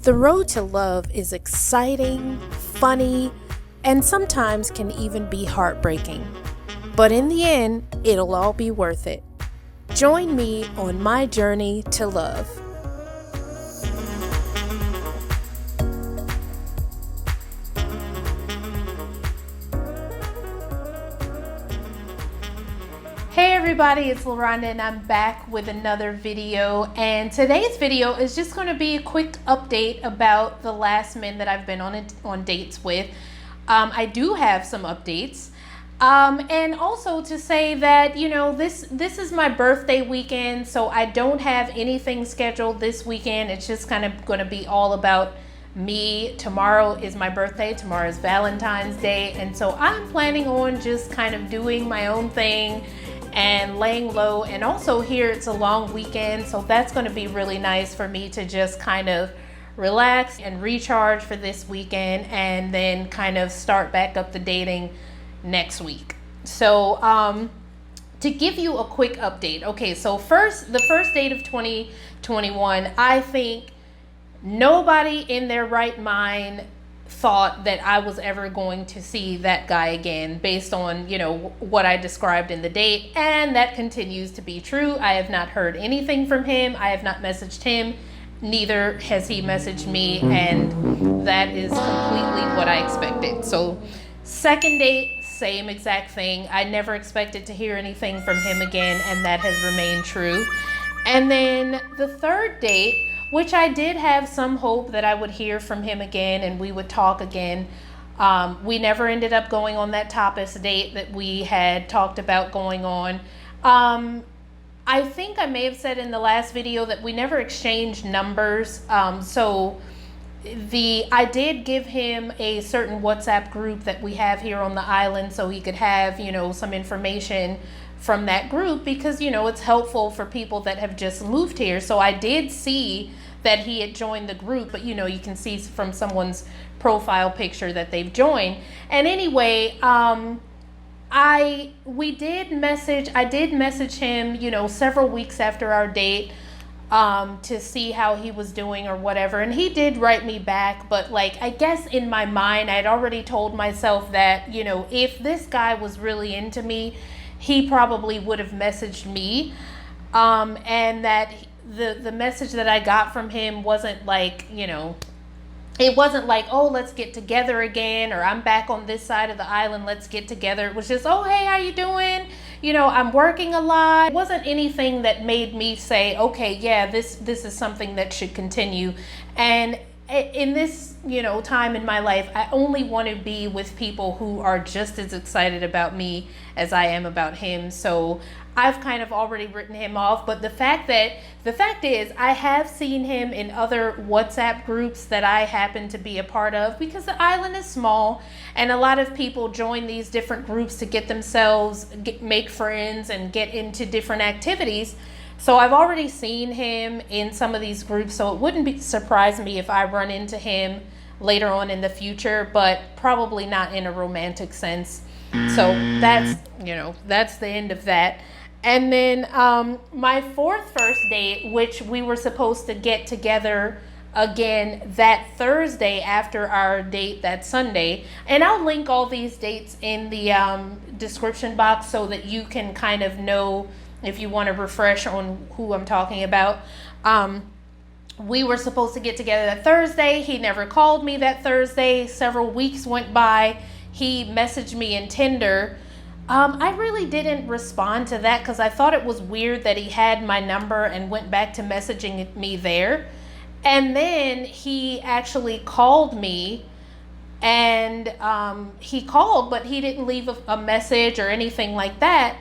The road to love is exciting, funny, and sometimes can even be heartbreaking. But in the end, it'll all be worth it. Join me on my journey to love. Hey everybody, it's LaRonda and I'm back with another video, and today's video is just going to be a quick update about the last men that I've been on dates with. I do have some updates, and also to say that this is my birthday weekend, so I don't have anything scheduled this weekend. It's just kind of going to be all about me. Tomorrow is my birthday, tomorrow is Valentine's Day, and so I'm planning on just kind of doing my own thing and laying low. And also here it's a long weekend, so that's going to be really nice for me to just kind of relax and recharge for this weekend and then kind of start back up the dating next week. So to give you a quick update, okay, so the first date of 2021, I think nobody in their right mind thought that I was ever going to see that guy again based on, what I described in the date. And that continues to be true. I have not heard anything from him. I have not messaged him. Neither has he messaged me. And that is completely what I expected. So second date, same exact thing. I never expected to hear anything from him again. And that has remained true. And then the third date, which I did have some hope that I would hear from him again and we would talk again. We never ended up going on that tapas date that we had talked about going on. I think I may have said in the last video that we never exchanged numbers. So I did give him a certain WhatsApp group that we have here on the island so he could have, some information from that group because, it's helpful for people that have just moved here. So I did see that he had joined the group, but you can see from someone's profile picture that they've joined. And anyway, I did message him, several weeks after our date, to see how he was doing or whatever. And he did write me back, but I guess in my mind, I had already told myself that, if this guy was really into me, he probably would have messaged me, and that the message that I got from him wasn't it wasn't like, oh, let's get together again, or I'm back on this side of the island, let's get together. It was just, oh, hey, how you doing? I'm working a lot. It wasn't anything that made me say, okay, yeah, this is something that should continue. And in this, time in my life, I only want to be with people who are just as excited about me as I am about him. So I've kind of already written him off. But the fact is, I have seen him in other WhatsApp groups that I happen to be a part of because the island is small and a lot of people join these different groups to get themselves, make friends and get into different activities. So I've already seen him in some of these groups, so it wouldn't surprise me if I run into him later on in the future, but probably not in a romantic sense. So that's the end of that. And then my first date, which we were supposed to get together again that Thursday after our date that Sunday. And I'll link all these dates in the description box so that you can kind of know if you want to refresh on who I'm talking about. We were supposed to get together that Thursday. He never called me that Thursday. Several weeks went by. He messaged me in Tinder. I really didn't respond to that because I thought it was weird that he had my number and went back to messaging me there. And then he actually called me, and he called, but he didn't leave a message or anything like that.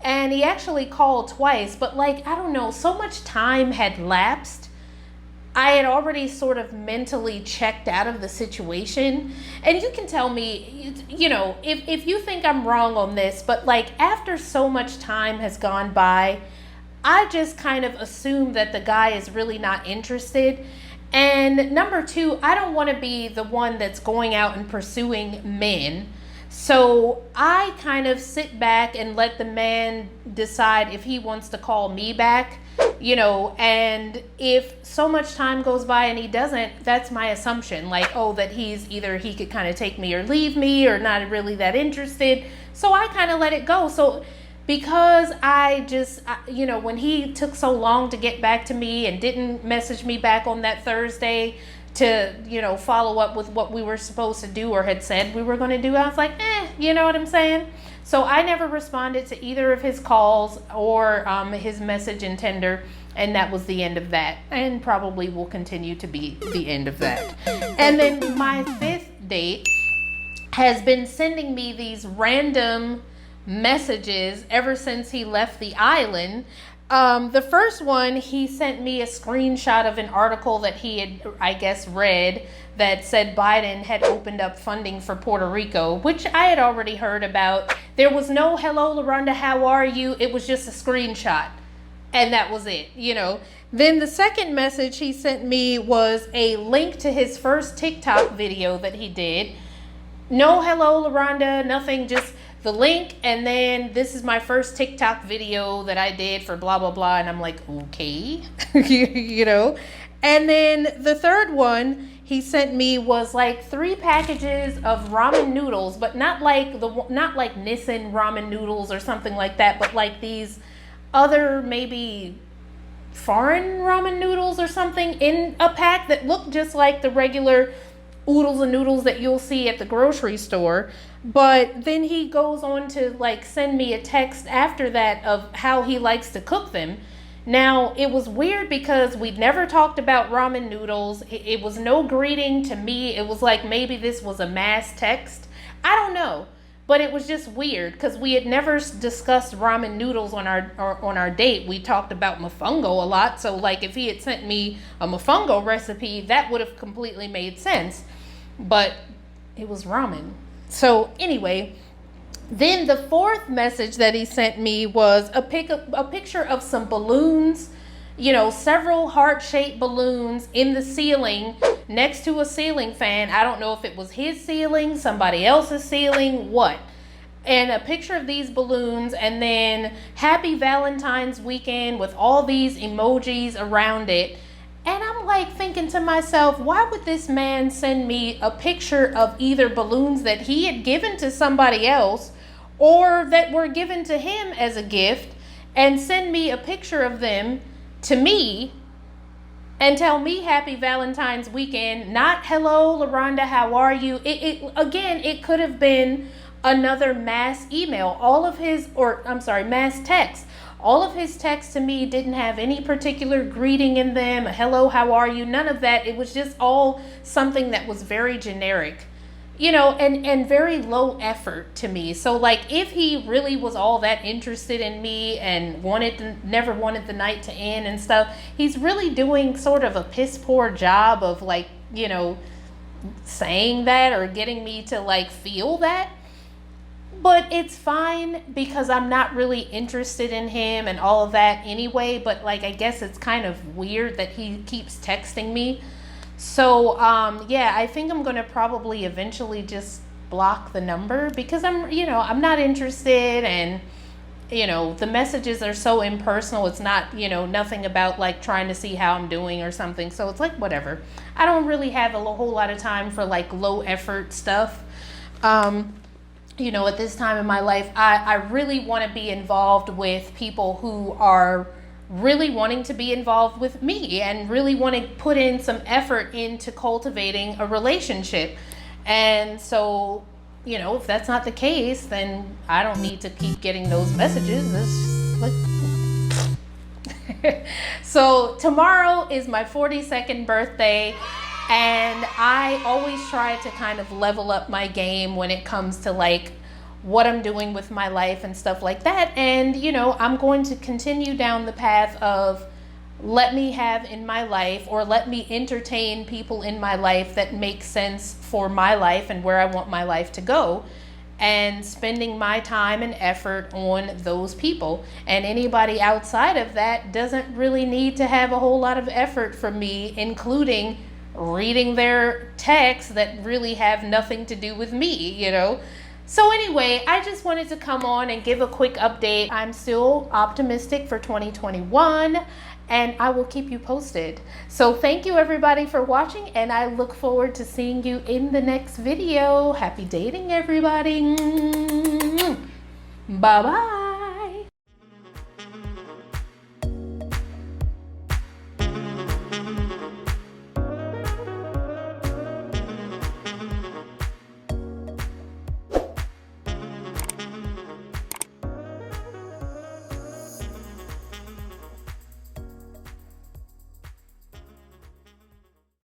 And he actually called twice, but I don't know, so much time had lapsed. I had already sort of mentally checked out of the situation. And you can tell me, if you think I'm wrong on this, but after so much time has gone by, I just kind of assume that the guy is really not interested. And number two, I don't want to be the one that's going out and pursuing men. So I kind of sit back and let the man decide if he wants to call me back. And if so much time goes by and he doesn't, that's my assumption, like, oh, that he could kind of take me or leave me, or not really that interested. So I kind of let it go. So because when he took so long to get back to me and didn't message me back on that Thursday to, follow up with what we were supposed to do or had said we were going to do, I was like, you know what I'm saying? So I never responded to either of his calls or his message in Tinder, and that was the end of that, and probably will continue to be the end of that. And then my fifth date has been sending me these random messages ever since he left the island. The first one, he sent me a screenshot of an article that he had, I guess, read that said Biden had opened up funding for Puerto Rico, which I had already heard about. There was no "hello, LaRonda, how are you?" It was just a screenshot, and that was it, Then the second message he sent me was a link to his first TikTok video that he did. No "hello, LaRonda," nothing, just the link, and then this is my first TikTok video that I did for blah, blah, blah. And I'm like, okay, And then the third one he sent me was like 3 packages of ramen noodles, but not like Nissin ramen noodles or something like that, but like these other maybe foreign ramen noodles or something in a pack that looked just like the regular oodles and noodles that you'll see at the grocery store. But then he goes on to like send me a text after that of how he likes to cook them. Now, it was weird because we'd never talked about ramen noodles. It was no greeting to me. It was like maybe this was a mass text. I don't know. But it was just weird because we had never discussed ramen noodles on our date. We talked about mofongo a lot. So like if he had sent me a mofongo recipe, that would have completely made sense. But it was ramen. So anyway, then the fourth message that he sent me was a picture of some balloons, several heart-shaped balloons in the ceiling next to a ceiling fan. I don't know if it was his ceiling, somebody else's ceiling, what. And a picture of these balloons, and then Happy Valentine's Weekend with all these emojis around it. And I'm like thinking to myself, why would this man send me a picture of either balloons that he had given to somebody else or that were given to him as a gift, and send me a picture of them to me and tell me Happy Valentine's Weekend, not "hello, LaRonda, how are you?" It could have been another mass email. Mass text. All of his texts to me didn't have any particular greeting in them, "hello, how are you?" None of that. It was just all something that was very generic, and very low effort to me. So like if he really was all that interested in me and never wanted the night to end and stuff, he's really doing sort of a piss poor job of like, saying that or getting me to like feel that. But it's fine because I'm not really interested in him and all of that anyway. But like, I guess it's kind of weird that he keeps texting me. So, I think I'm going to probably eventually just block the number because I'm not interested, and, the messages are so impersonal. It's not, nothing about like trying to see how I'm doing or something. So it's like, whatever. I don't really have a whole lot of time for like low effort stuff. At this time in my life, I really want to be involved with people who are really wanting to be involved with me and really want to put in some effort into cultivating a relationship. And so, if that's not the case, then I don't need to keep getting those messages. So tomorrow is my 42nd birthday. And I always try to kind of level up my game when it comes to like what I'm doing with my life and stuff like that. And, I'm going to continue down the path of let me have in my life, or let me entertain people in my life that make sense for my life and where I want my life to go, and spending my time and effort on those people. And anybody outside of that doesn't really need to have a whole lot of effort from me, including reading their texts that really have nothing to do with me, So anyway, I just wanted to come on and give a quick update. I'm still optimistic for 2021 and I will keep you posted. So thank you everybody for watching, and I look forward to seeing you in the next video. Happy dating, everybody. Bye-bye.